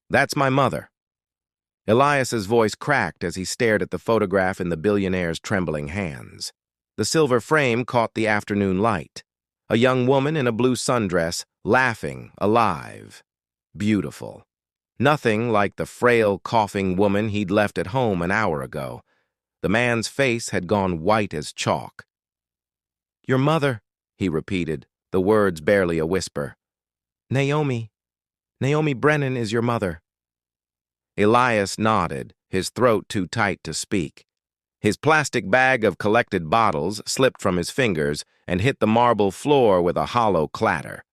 That's my mother." Elias's voice cracked as he stared at the photograph in the billionaire's trembling hands. The silver frame caught the afternoon light. A young woman in a blue sundress, laughing, alive. Beautiful. Nothing like the frail, coughing woman he'd left at home an hour ago. The man's face had gone white as chalk. "Your mother," he repeated, the words barely a whisper. Naomi Brennan is your mother." Elias nodded, his throat too tight to speak. His plastic bag of collected bottles slipped from his fingers and hit the marble floor with a hollow clatter.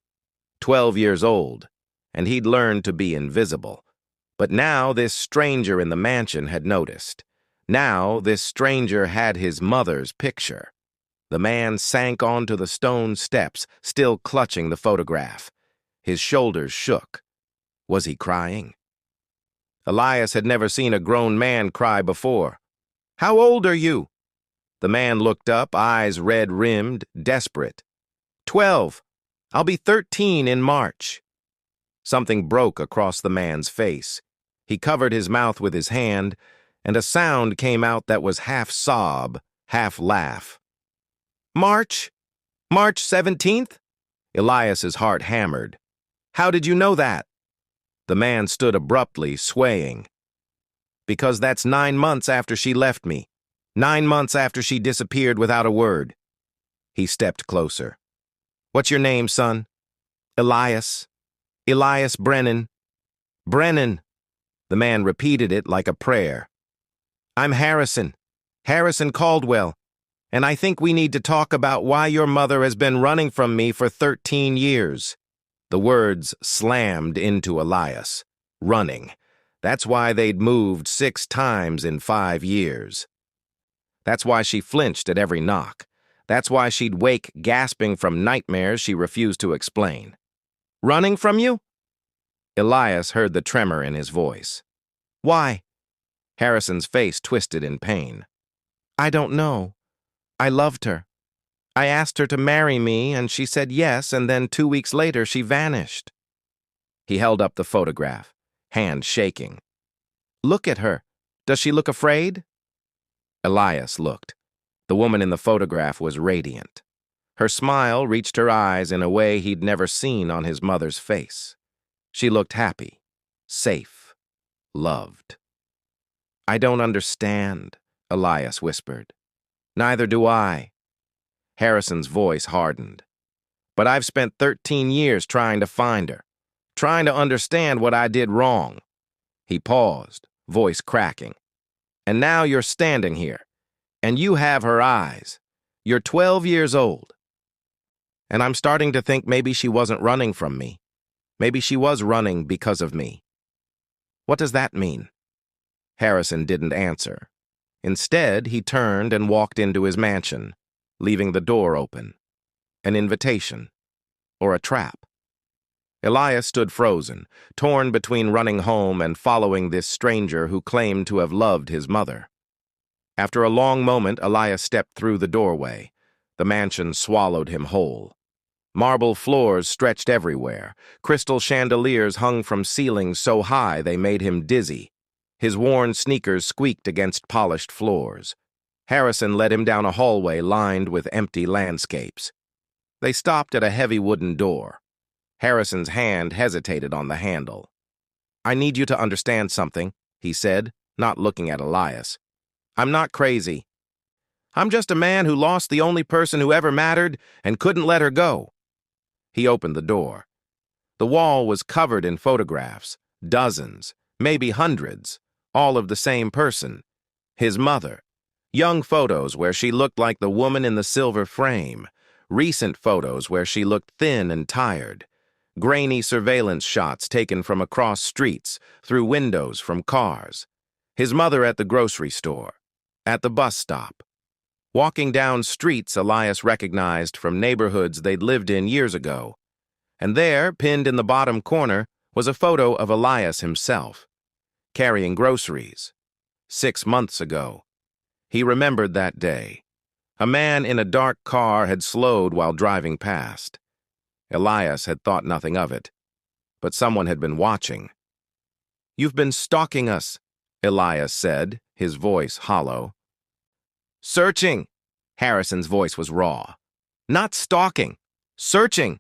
12 years old, and he'd learned to be invisible. But now this stranger in the mansion had noticed. Now this stranger had his mother's picture. The man sank onto the stone steps, still clutching the photograph. His shoulders shook. Was he crying? Elias had never seen a grown man cry before. "How old are you?" The man looked up, eyes red-rimmed, desperate. 12. I'll be 13 in March." Something broke across the man's face. He covered his mouth with his hand, and a sound came out that was half sob, half laugh. March 17th? Elias's heart hammered. "How did you know that?" The man stood abruptly, swaying. "Because that's 9 months after she left me. 9 months after she disappeared without a word." He stepped closer. "What's your name, son?" "Elias. Elias Brennan." "Brennan." The man repeated it like a prayer. "I'm Harrison Caldwell, and I think we need to talk about why your mother has been running from me for 13 years. The words slammed into Elias. Running. That's why they'd moved 6 times in 5 years. That's why she flinched at every knock. That's why she'd wake gasping from nightmares she refused to explain. "Running from you?" Elias heard the tremor in his voice. "Why?" Harrison's face twisted in pain. "I don't know. I loved her. I asked her to marry me, and she said yes, and then 2 weeks later she vanished." He held up the photograph, hand shaking. "Look at her. Does she look afraid?" Elias looked. The woman in the photograph was radiant. Her smile reached her eyes in a way he'd never seen on his mother's face. She looked happy, safe, loved. "I don't understand," Elias whispered. "Neither do I." Harrison's voice hardened. "But I've spent 13 years trying to find her, trying to understand what I did wrong." He paused, voice cracking. "And now you're standing here, and you have her eyes. You're 12 years old. And I'm starting to think maybe she wasn't running from me. Maybe she was running because of me." "What does that mean?" Harrison didn't answer. Instead, he turned and walked into his mansion, leaving the door open. An invitation. Or a trap. Elias stood frozen, torn between running home and following this stranger who claimed to have loved his mother. After a long moment, Elias stepped through the doorway. The mansion swallowed him whole. Marble floors stretched everywhere. Crystal chandeliers hung from ceilings so high they made him dizzy. His worn sneakers squeaked against polished floors. Harrison led him down a hallway lined with empty landscapes. They stopped at a heavy wooden door. Harrison's hand hesitated on the handle. "I need you to understand something," he said, not looking at Elias. "I'm not crazy. I'm just a man who lost the only person who ever mattered and couldn't let her go." He opened the door. The wall was covered in photographs, dozens, maybe hundreds, all of the same person, his mother. Young photos where she looked like the woman in the silver frame, recent photos where she looked thin and tired, grainy surveillance shots taken from across streets, through windows from cars, his mother at the grocery store, at the bus stop. Walking down streets Elias recognized from neighborhoods they'd lived in years ago. And there, pinned in the bottom corner, was a photo of Elias himself, carrying groceries. 6 months ago. He remembered that day. A man in a dark car had slowed while driving past. Elias had thought nothing of it, but someone had been watching. You've been stalking us, Elias said, his voice hollow. Searching. Harrison's voice was raw. Not stalking. Searching.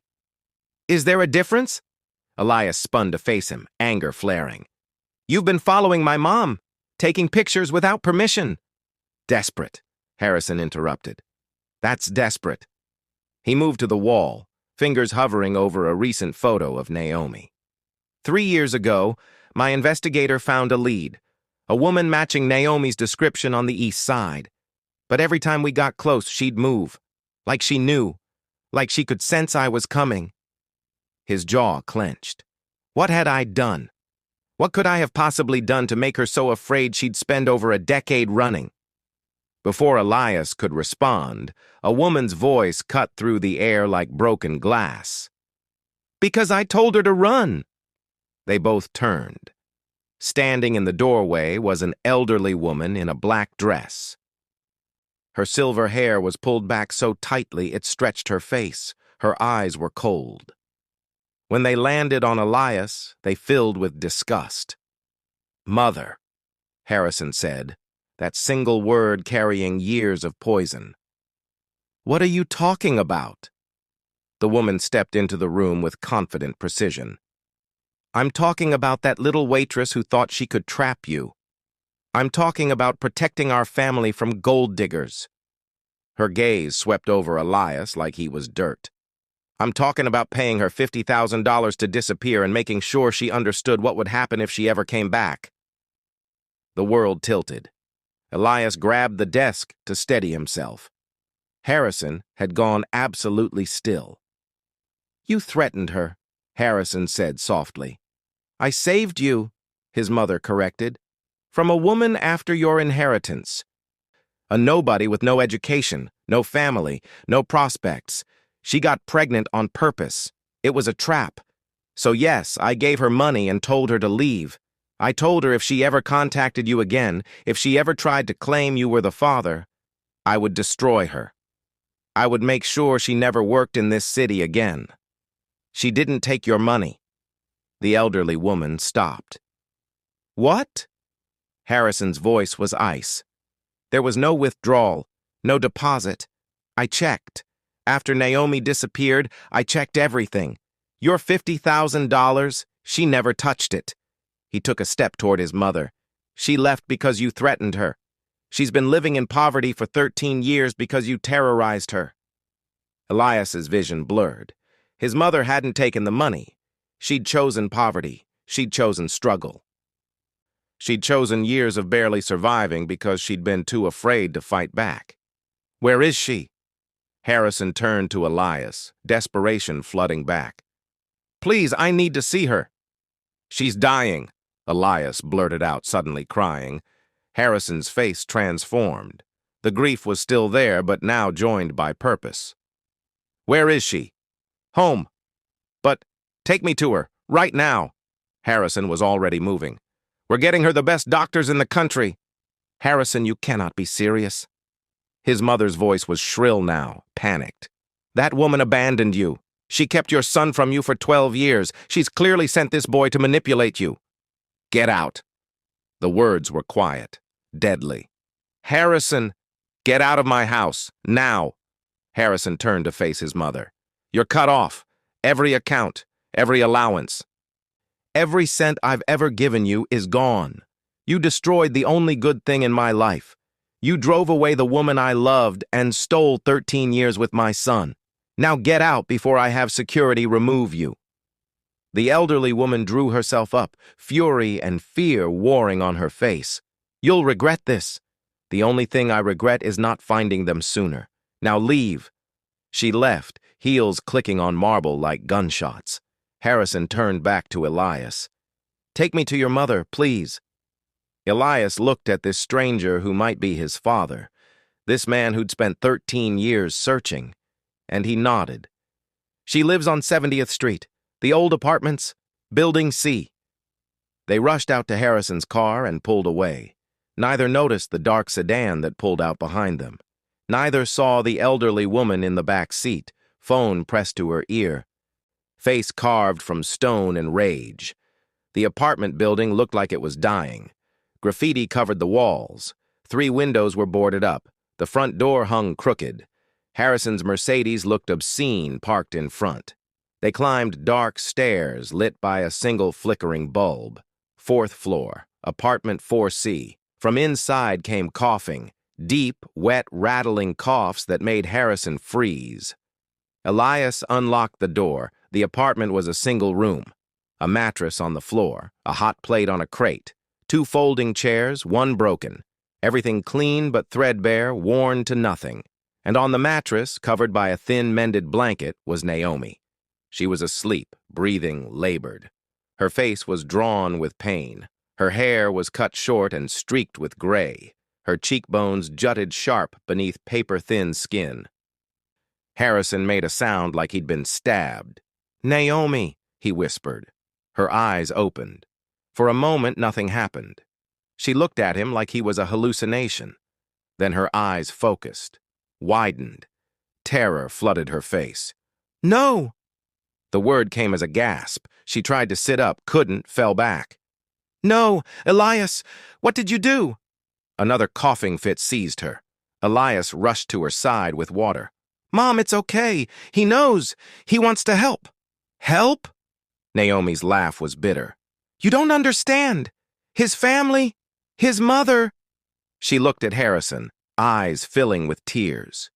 Is there a difference? Elias spun to face him, anger flaring. You've been following my mom, taking pictures without permission. Desperate, Harrison interrupted. That's desperate. He moved to the wall, fingers hovering over a recent photo of Naomi. 3 years ago, my investigator found a lead, a woman matching Naomi's description on the east side. But every time we got close, she'd move, like she knew, like she could sense I was coming. His jaw clenched. What had I done? What could I have possibly done to make her so afraid she'd spend over a decade running? Before Elias could respond, a woman's voice cut through the air like broken glass. Because I told her to run. They both turned. Standing in the doorway was an elderly woman in a black dress. Her silver hair was pulled back so tightly it stretched her face. Her eyes were cold. When they landed on Elias, they filled with disgust. Mother, Harrison said, that single word carrying years of poison. What are you talking about? The woman stepped into the room with confident precision. I'm talking about that little waitress who thought she could trap you. I'm talking about protecting our family from gold diggers. Her gaze swept over Elias like he was dirt. I'm talking about paying her $50,000 to disappear and making sure she understood what would happen if she ever came back. The world tilted. Elias grabbed the desk to steady himself. Harrison had gone absolutely still. You threatened her, Harrison said softly. I saved you, his mother corrected, from a woman after your inheritance. A nobody with no education, no family, no prospects. She got pregnant on purpose. It was a trap. So yes, I gave her money and told her to leave. I told her if she ever contacted you again, if she ever tried to claim you were the father, I would destroy her. I would make sure she never worked in this city again. She didn't take your money. The elderly woman stopped. What? Harrison's voice was ice. There was no withdrawal, no deposit. I checked. After Naomi disappeared, I checked everything. Your $50,000, she never touched it. He took a step toward his mother. She left because you threatened her. She's been living in poverty for 13 years because you terrorized her. Elias's vision blurred. His mother hadn't taken the money. She'd chosen poverty. She'd chosen struggle. She'd chosen years of barely surviving because she'd been too afraid to fight back. Where is she? Harrison turned to Elias, desperation flooding back. Please, I need to see her. She's dying, Elias blurted out, suddenly crying. Harrison's face transformed. The grief was still there, but now joined by purpose. Where is she? Home. But take me to her, right now. Harrison was already moving. We're getting her the best doctors in the country. Harrison, you cannot be serious. His mother's voice was shrill now, panicked. That woman abandoned you. She kept your son from you for 12 years. She's clearly sent this boy to manipulate you. Get out. The words were quiet, deadly. Harrison, get out of my house, now. Harrison turned to face his mother. You're cut off. Every account, every allowance. Every cent I've ever given you is gone. You destroyed the only good thing in my life. You drove away the woman I loved and stole 13 years with my son. Now get out before I have security remove you. The elderly woman drew herself up, fury and fear warring on her face. You'll regret this. The only thing I regret is not finding them sooner. Now leave. She left, heels clicking on marble like gunshots. Harrison turned back to Elias. Take me to your mother, please. Elias looked at this stranger who might be his father, this man who'd spent 13 years searching, and he nodded. She lives on 70th Street, the old apartments, Building C. They rushed out to Harrison's car and pulled away. Neither noticed the dark sedan that pulled out behind them. Neither saw the elderly woman in the back seat, phone pressed to her ear, face carved from stone and rage. The apartment building looked like it was dying. Graffiti covered the walls. 3 windows were boarded up. The front door hung crooked. Harrison's Mercedes looked obscene parked in front. They climbed dark stairs lit by a single flickering bulb. 4th floor, apartment 4C. From inside came coughing, deep, wet, rattling coughs that made Harrison freeze. Elias unlocked the door. The apartment was a single room. A mattress on the floor, a hot plate on a crate, 2 folding chairs, 1 broken. Everything clean but threadbare, worn to nothing. And on the mattress, covered by a thin mended blanket, was Naomi. She was asleep, breathing labored. Her face was drawn with pain. Her hair was cut short and streaked with gray. Her cheekbones jutted sharp beneath paper-thin skin. Harrison made a sound like he'd been stabbed. "Naomi," he whispered. Her eyes opened. For a moment, nothing happened. She looked at him like he was a hallucination. Then her eyes focused, widened. Terror flooded her face. "No!" The word came as a gasp. She tried to sit up, couldn't, fell back. "No! Elias! What did you do?" Another coughing fit seized her. Elias rushed to her side with water. "Mom, it's okay. He knows. He wants to help." "Help?" Naomi's laugh was bitter. "You don't understand. His family, his mother." She looked at Harrison, eyes filling with tears.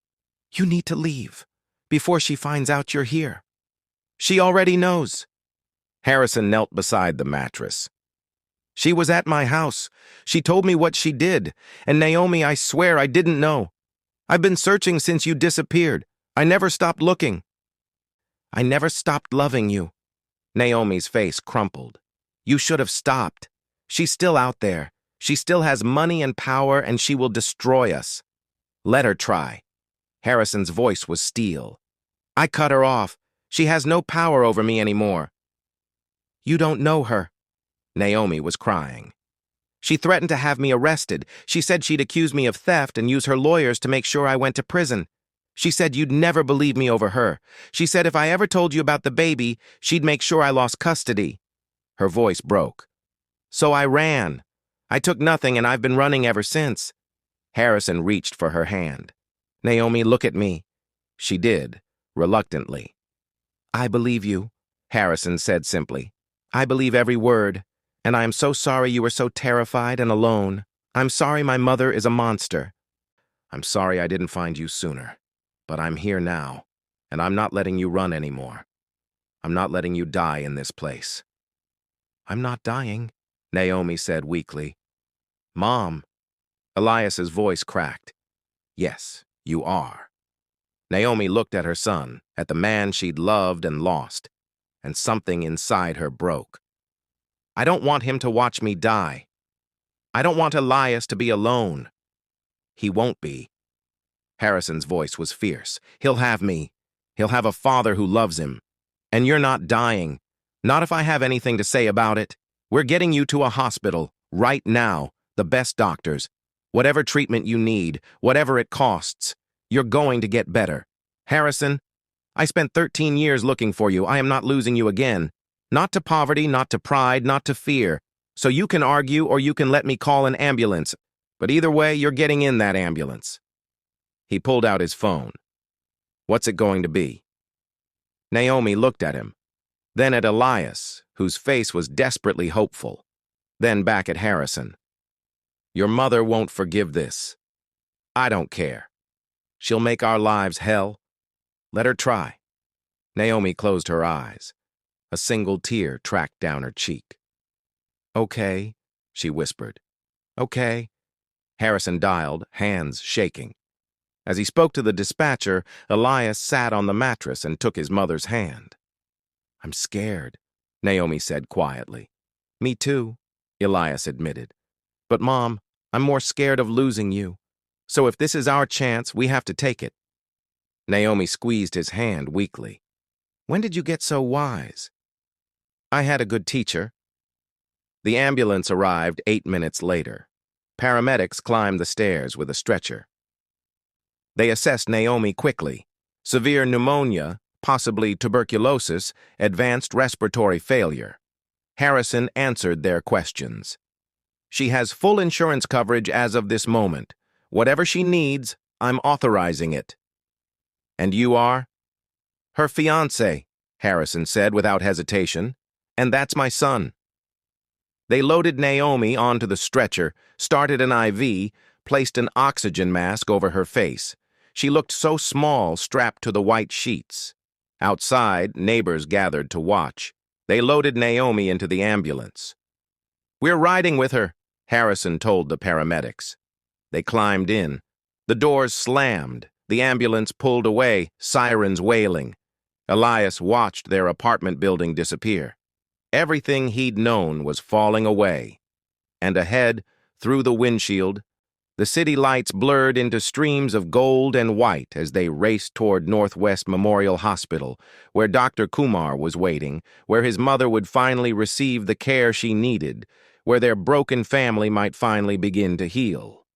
"You need to leave before she finds out you're here. She already knows." Harrison knelt beside the mattress. "She was at my house. She told me what she did. And Naomi, I swear I didn't know. I've been searching since you disappeared. I never stopped looking." "I never stopped loving you." Naomi's face crumpled. "You should have stopped. She's still out there. She still has money and power, and she will destroy us. Let her try." Harrison's voice was steel. "I cut her off. She has no power over me anymore." "You don't know her." Naomi was crying. "She threatened to have me arrested. She said she'd accuse me of theft and use her lawyers to make sure I went to prison. She said you'd never believe me over her. She said if I ever told you about the baby, she'd make sure I lost custody." Her voice broke. "So I ran. I took nothing, and I've been running ever since." Harrison reached for her hand. "Naomi, look at me." She did, reluctantly. "I believe you," Harrison said simply. "I believe every word, and I am so sorry you were so terrified and alone. I'm sorry my mother is a monster. I'm sorry I didn't find you sooner. But I'm here now, and I'm not letting you run anymore. I'm not letting you die in this place." "I'm not dying," Naomi said weakly. "Mom." Elias's voice cracked. "Yes, you are." Naomi looked at her son, at the man she'd loved and lost, and something inside her broke. "I don't want him to watch me die. I don't want Elias to be alone." "He won't be." Harrison's voice was fierce. "He'll have me. He'll have a father who loves him. And you're not dying. Not if I have anything to say about it. We're getting you to a hospital, right now, the best doctors. Whatever treatment you need, whatever it costs, you're going to get better. Harrison, I spent 13 years looking for you. I am not losing you again. Not to poverty, not to pride, not to fear. So you can argue or you can let me call an ambulance. But either way, you're getting in that ambulance." He pulled out his phone. "What's it going to be?" Naomi looked at him, then at Elias, whose face was desperately hopeful, then back at Harrison. "Your mother won't forgive this. I don't care. She'll make our lives hell. Let her try." Naomi closed her eyes. A single tear tracked down her cheek. "Okay," she whispered. "Okay." Harrison dialed, hands shaking. As he spoke to the dispatcher, Elias sat on the mattress and took his mother's hand. "I'm scared," Naomi said quietly. "Me too," Elias admitted. "But Mom, I'm more scared of losing you. So if this is our chance, we have to take it." Naomi squeezed his hand weakly. "When did you get so wise?" "I had a good teacher." The ambulance arrived 8 minutes later. Paramedics climbed the stairs with a stretcher. They assessed Naomi quickly. Severe pneumonia, possibly tuberculosis, advanced respiratory failure. Harrison answered their questions. She has full insurance coverage as of this moment. Whatever she needs, I'm authorizing it. And you are? Her fiancé, Harrison said without hesitation. And that's my son. They loaded Naomi onto the stretcher, started an IV, placed an oxygen mask over her face. She looked so small strapped to the white sheets. Outside, neighbors gathered to watch. They loaded Naomi into the ambulance. We're riding with her, Harrison told the paramedics. They climbed in. The doors slammed. The ambulance pulled away, sirens wailing. Elias watched their apartment building disappear. Everything he'd known was falling away. And ahead, through the windshield, the city lights blurred into streams of gold and white as they raced toward Northwest Memorial Hospital, where Dr. Kumar was waiting, where his mother would finally receive the care she needed, where their broken family might finally begin to heal.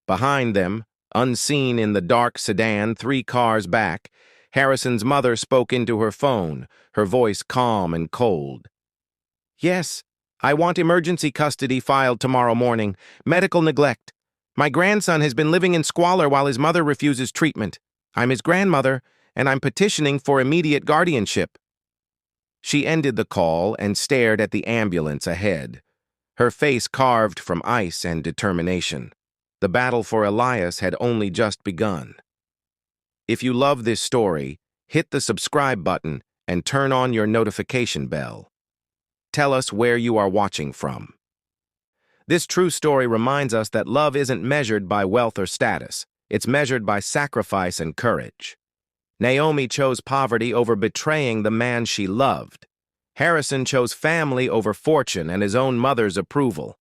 Behind them, unseen in the dark sedan 3 cars back, Harrison's mother spoke into her phone, her voice calm and cold. Yes, I want emergency custody filed tomorrow morning. Medical neglect. My grandson has been living in squalor while his mother refuses treatment. I'm his grandmother, and I'm petitioning for immediate guardianship. She ended the call and stared at the ambulance ahead, her face carved from ice and determination. The battle for Elias had only just begun. If you love this story, hit the subscribe button and turn on your notification bell. Tell us where you are watching from. This true story reminds us that love isn't measured by wealth or status. It's measured by sacrifice and courage. Naomi chose poverty over betraying the man she loved. Harrison chose family over fortune and his own mother's approval.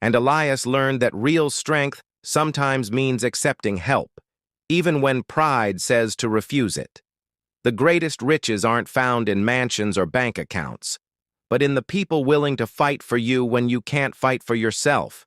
And Elias learned that real strength sometimes means accepting help, even when pride says to refuse it. The greatest riches aren't found in mansions or bank accounts, but in the people willing to fight for you when you can't fight for yourself.